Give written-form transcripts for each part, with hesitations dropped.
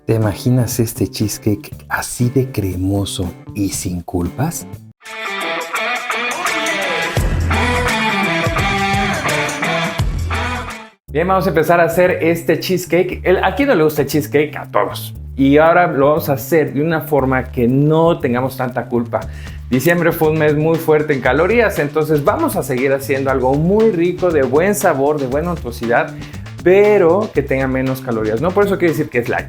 ¿Te imaginas este cheesecake así de cremoso y sin culpas? Bien, vamos a empezar a hacer este cheesecake. ¿A quién no le gusta el cheesecake? A todos. Y ahora lo vamos a hacer de una forma que no tengamos tanta culpa. Diciembre fue un mes muy fuerte en calorías, entonces vamos a seguir haciendo algo muy rico, de buen sabor, de buena untuosidad, pero que tenga menos calorías. No por eso quiere decir que es light,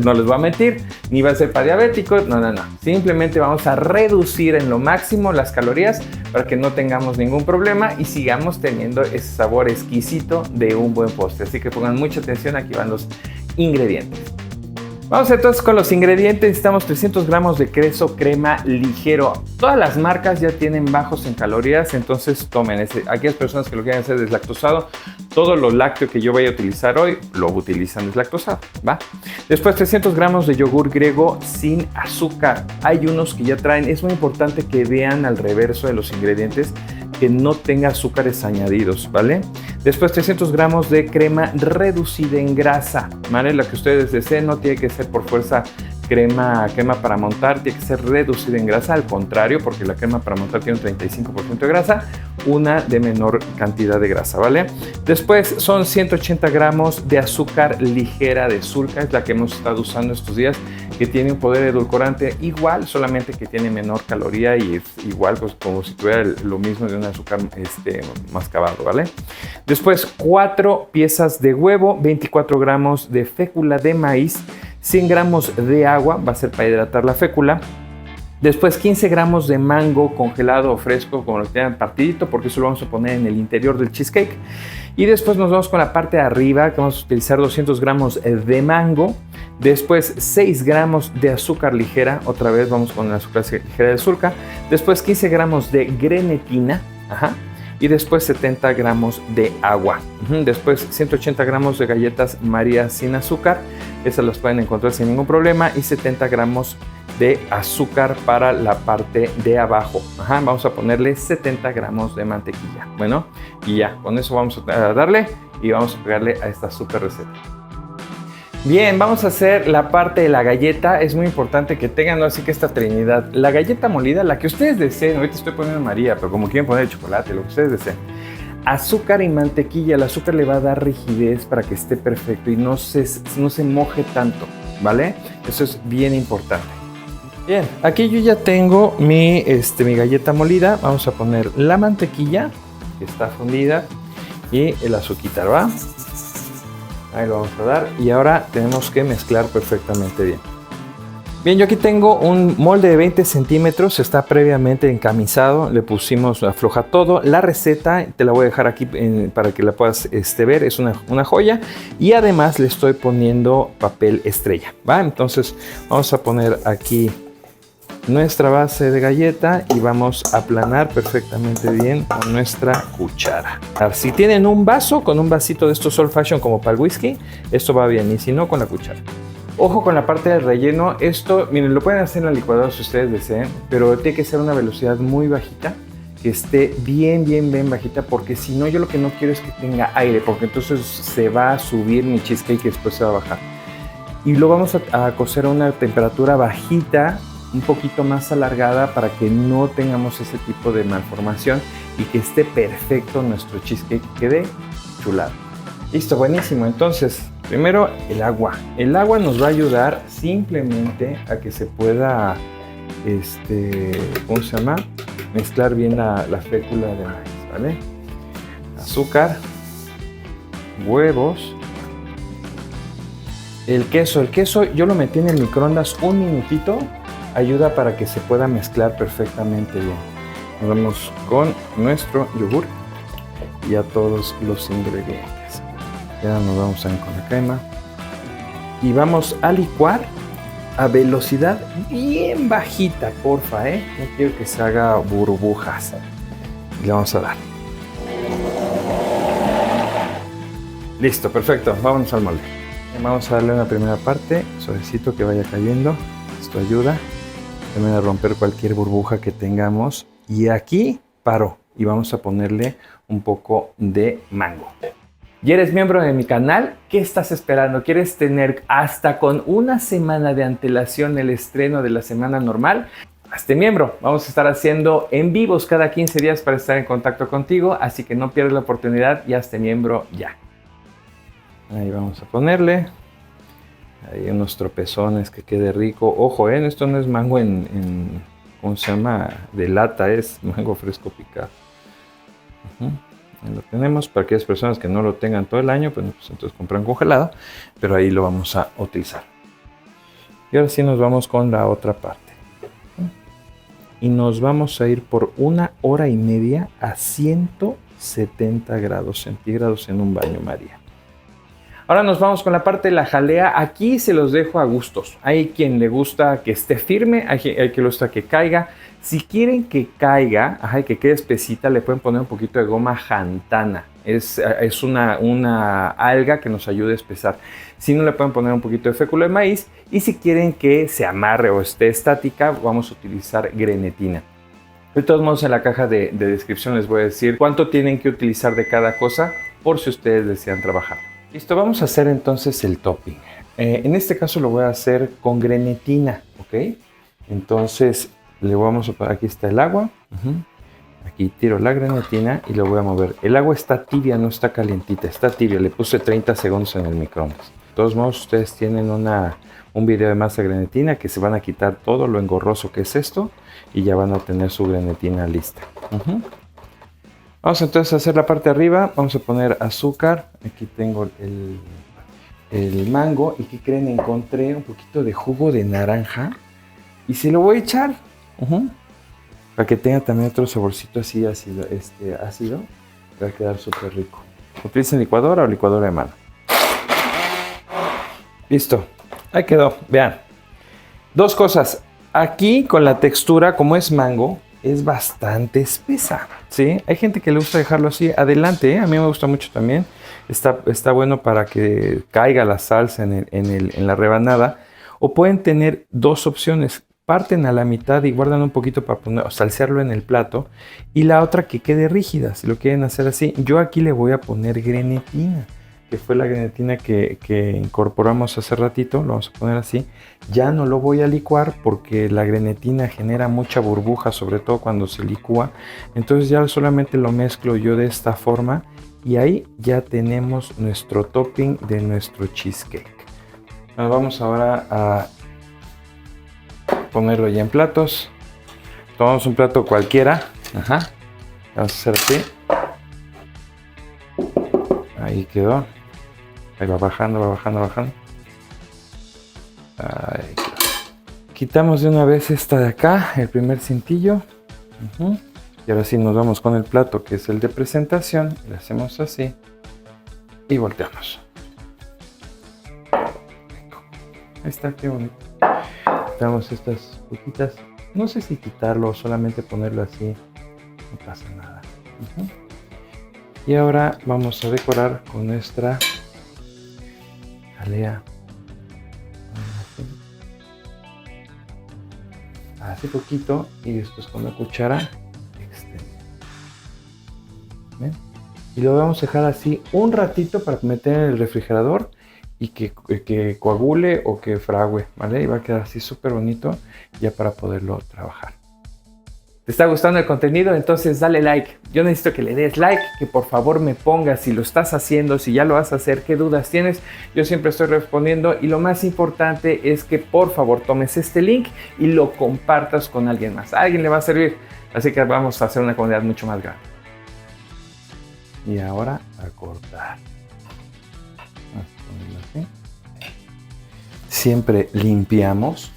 no les voy a mentir, ni va a ser para diabéticos, no. Simplemente vamos a reducir en lo máximo las calorías para que no tengamos ningún problema y sigamos teniendo ese sabor exquisito de un buen postre. Así que pongan mucha atención, aquí van los ingredientes. Vamos entonces con los ingredientes. Necesitamos 300 gramos de queso crema ligero. Todas las marcas ya tienen bajos en calorías, entonces tomen ese. Aquellas personas que lo quieran hacer deslactosado, todo lo lácteo que yo vaya a utilizar hoy lo utilizan deslactosado, ¿va? Después 300 gramos de yogur griego sin azúcar. Hay unos que ya traen, es muy importante que vean al reverso de los ingredientes que no tenga azúcares añadidos, ¿vale? Después 300 gramos de crema reducida en grasa, ¿vale? La que ustedes deseen, no tiene que ser por fuerza crema para montar, tiene que ser reducida en grasa, al contrario, porque la crema para montar tiene un 35% de grasa, una de menor cantidad de grasa, ¿vale? Después son 180 gramos de azúcar ligera de sulca, es la que hemos estado usando estos días, que tiene un poder edulcorante igual, solamente que tiene menor caloría y es igual, pues como si tuviera lo mismo de un azúcar mascabado, ¿vale? Después 4 piezas de huevo, 24 gramos de fécula de maíz, 100 gramos de agua, va a ser para hidratar la fécula. Después 15 gramos de mango congelado o fresco, como lo tengan partidito, porque eso lo vamos a poner en el interior del cheesecake. Y después nos vamos con la parte de arriba, que vamos a utilizar 200 gramos de mango. Después 6 gramos de azúcar ligera, otra vez vamos con el azúcar ligera de sulca. Después 15 gramos de grenetina, y después 70 gramos de agua. Después 180 gramos de galletas María sin azúcar, esas las pueden encontrar sin ningún problema, y 70 gramos de azúcar para la parte de abajo. Vamos a ponerle 70 gramos de mantequilla. Bueno, y ya, con eso vamos a darle y vamos a pegarle a esta súper receta. Bien, vamos a hacer la parte de la galleta. Es muy importante que tengan así que esta trinidad. La galleta molida, la que ustedes deseen. Ahorita estoy poniendo María, pero como quieren poner chocolate, lo que ustedes deseen. Azúcar y mantequilla. El azúcar le va a dar rigidez para que esté perfecto y no se moje tanto, ¿vale? Eso es bien importante. Bien, aquí yo ya tengo mi galleta molida. Vamos a poner la mantequilla, que está fundida, y el azuquita, ¿va? Ahí lo vamos a dar y ahora tenemos que mezclar perfectamente bien. Bien, yo aquí tengo un molde de 20 centímetros, está previamente encamisado, le pusimos afloja todo. La receta te la voy a dejar aquí para que la puedas ver, es una joya. Y además le estoy poniendo papel estrella, ¿va? Entonces vamos a poner aquí nuestra base de galleta y vamos a aplanar perfectamente bien con nuestra cuchara. Ahora, si tienen un vaso, con un vasito de estos old fashion como para el whisky, esto va bien, y si no, con la cuchara. Ojo con la parte del relleno, esto, miren, lo pueden hacer en la licuadora si ustedes deseen, pero tiene que ser una velocidad muy bajita, que esté bien bajita, porque si no, yo lo que no quiero es que tenga aire, porque entonces se va a subir mi cheesecake y después se va a bajar. Y lo vamos a cocer a una temperatura bajita, un poquito más alargada, para que no tengamos ese tipo de malformación y que esté perfecto nuestro cheesecake, quede chulado. Listo, buenísimo. Entonces, primero el agua. El agua nos va a ayudar simplemente a que se pueda, ¿cómo se llama? Mezclar bien la fécula de maíz, ¿vale? Azúcar, huevos, el queso yo lo metí en el microondas un minutito. Ayuda para que se pueda mezclar perfectamente bien. Nos vamos con nuestro yogur y a todos los ingredientes. Ya nos vamos a ir con la crema. Y vamos a licuar a velocidad bien bajita, porfa, No quiero que se haga burbujas. Le vamos a dar. Listo, perfecto. Vámonos al molde. Vamos a darle una primera parte, suavecito, que vaya cayendo. Esto ayuda también a romper cualquier burbuja que tengamos. Y aquí paró y vamos a ponerle un poco de mango. ¿Y eres miembro de mi canal? ¿Qué estás esperando? ¿Quieres tener hasta con una semana de antelación el estreno de la semana normal? Hazte miembro. Vamos a estar haciendo en vivos cada 15 días para estar en contacto contigo, así que no pierdas la oportunidad y hazte miembro ya. Ahí vamos a ponerle ahí unos tropezones que quede rico. Ojo, esto no es mango ¿cómo se llama? De lata, es mango fresco picado. Ahí lo tenemos. Para aquellas personas que no lo tengan todo el año, pues entonces compran congelado, pero ahí lo vamos a utilizar. Y ahora sí nos vamos con la otra parte. Y nos vamos a ir por 1 hora y media a 170 grados centígrados en un baño María. Ahora nos vamos con la parte de la jalea. Aquí se los dejo a gustos. Hay quien le gusta que esté firme, hay quien le gusta que caiga. Si quieren que caiga, que quede espesita, le pueden poner un poquito de goma jantana. Es una alga que nos ayuda a espesar. Si no, le pueden poner un poquito de fécula de maíz. Y si quieren que se amarre o esté estática, vamos a utilizar grenetina. De todos modos, en la caja de descripción les voy a decir cuánto tienen que utilizar de cada cosa por si ustedes desean trabajar. Listo, vamos a hacer entonces el topping. En este caso lo voy a hacer con grenetina, ¿ok? Entonces le vamos a poner, aquí está el agua. Aquí tiro la grenetina y lo voy a mover. El agua está tibia, no está calientita, está tibia. Le puse 30 segundos en el microondas. De todos modos, ustedes tienen un video de masa grenetina que se van a quitar todo lo engorroso que es esto y ya van a tener su grenetina lista. Vamos entonces a hacer la parte de arriba. Vamos a poner azúcar. Aquí tengo el mango. ¿Y qué creen? Encontré un poquito de jugo de naranja y se lo voy a echar. Para que tenga también otro saborcito así ácido. Va a quedar súper rico. Utilicen licuadora o licuadora de mano. Listo. Ahí quedó. Vean. 2 cosas. Aquí con la textura, como es mango, es bastante espesa, ¿sí? Hay gente que le gusta dejarlo así. Adelante, ¿eh? A mí me gusta mucho también. Está bueno para que caiga la salsa en la rebanada. O pueden tener 2 opciones. Parten a la mitad y guardan un poquito para salsearlo en el plato. Y la otra que quede rígida, si lo quieren hacer así. Yo aquí le voy a poner grenetina, que fue la grenetina que incorporamos hace ratito. Lo vamos a poner así. Ya no lo voy a licuar porque la grenetina genera mucha burbuja, sobre todo cuando se licúa. Entonces ya solamente lo mezclo yo de esta forma y ahí ya tenemos nuestro topping de nuestro cheesecake. Nos vamos ahora a ponerlo ya en platos. Tomamos un plato cualquiera. Vamos a hacer así. Ahí quedó. Ahí va bajando, va bajando, bajando. Ahí quedó. Quitamos de una vez esta de acá, el primer cintillo. Y ahora sí nos vamos con el plato que es el de presentación. Le hacemos así. Y volteamos. Ahí está, qué bonito. Quitamos estas poquitas. No sé si quitarlo o solamente ponerlo así. No pasa nada. Y ahora vamos a decorar con nuestra jalea. Así poquito y después con la cuchara extender. ¿Ven? Y lo vamos a dejar así un ratito para meter en el refrigerador y que coagule o que fragüe, ¿vale? Y va a quedar así súper bonito ya para poderlo trabajar. ¿Te está gustando el contenido? Entonces dale like. Yo necesito que le des like, que por favor me pongas si lo estás haciendo, si ya lo vas a hacer, qué dudas tienes. Yo siempre estoy respondiendo y lo más importante es que por favor tomes este link y lo compartas con alguien más. A alguien le va a servir. Así que vamos a hacer una comunidad mucho más grande. Y ahora a cortar. Vamos a ponerlo así. Siempre limpiamos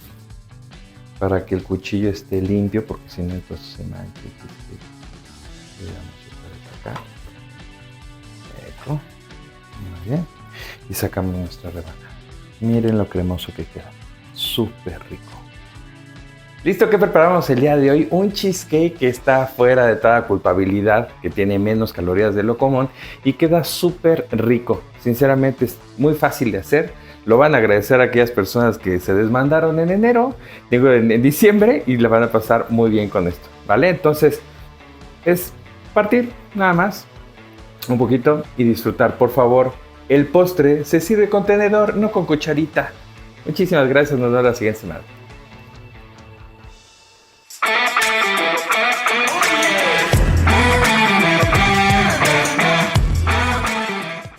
para que el cuchillo esté limpio, porque si no entonces se mancha. Le damos otra vez acá. Eco. Muy bien. Y sacamos nuestra rebanada. Miren lo cremoso que queda. Súper rico. Listo, ¿qué preparamos el día de hoy? Un cheesecake que está fuera de toda culpabilidad, que tiene menos calorías de lo común y queda súper rico. Sinceramente es muy fácil de hacer. Lo van a agradecer a aquellas personas que se desmandaron en enero, digo en diciembre, y le van a pasar muy bien con esto, ¿vale? Entonces es partir nada más un poquito y disfrutar, por favor. El postre se sirve con tenedor, no con cucharita. Muchísimas gracias, nos vemos la siguiente semana.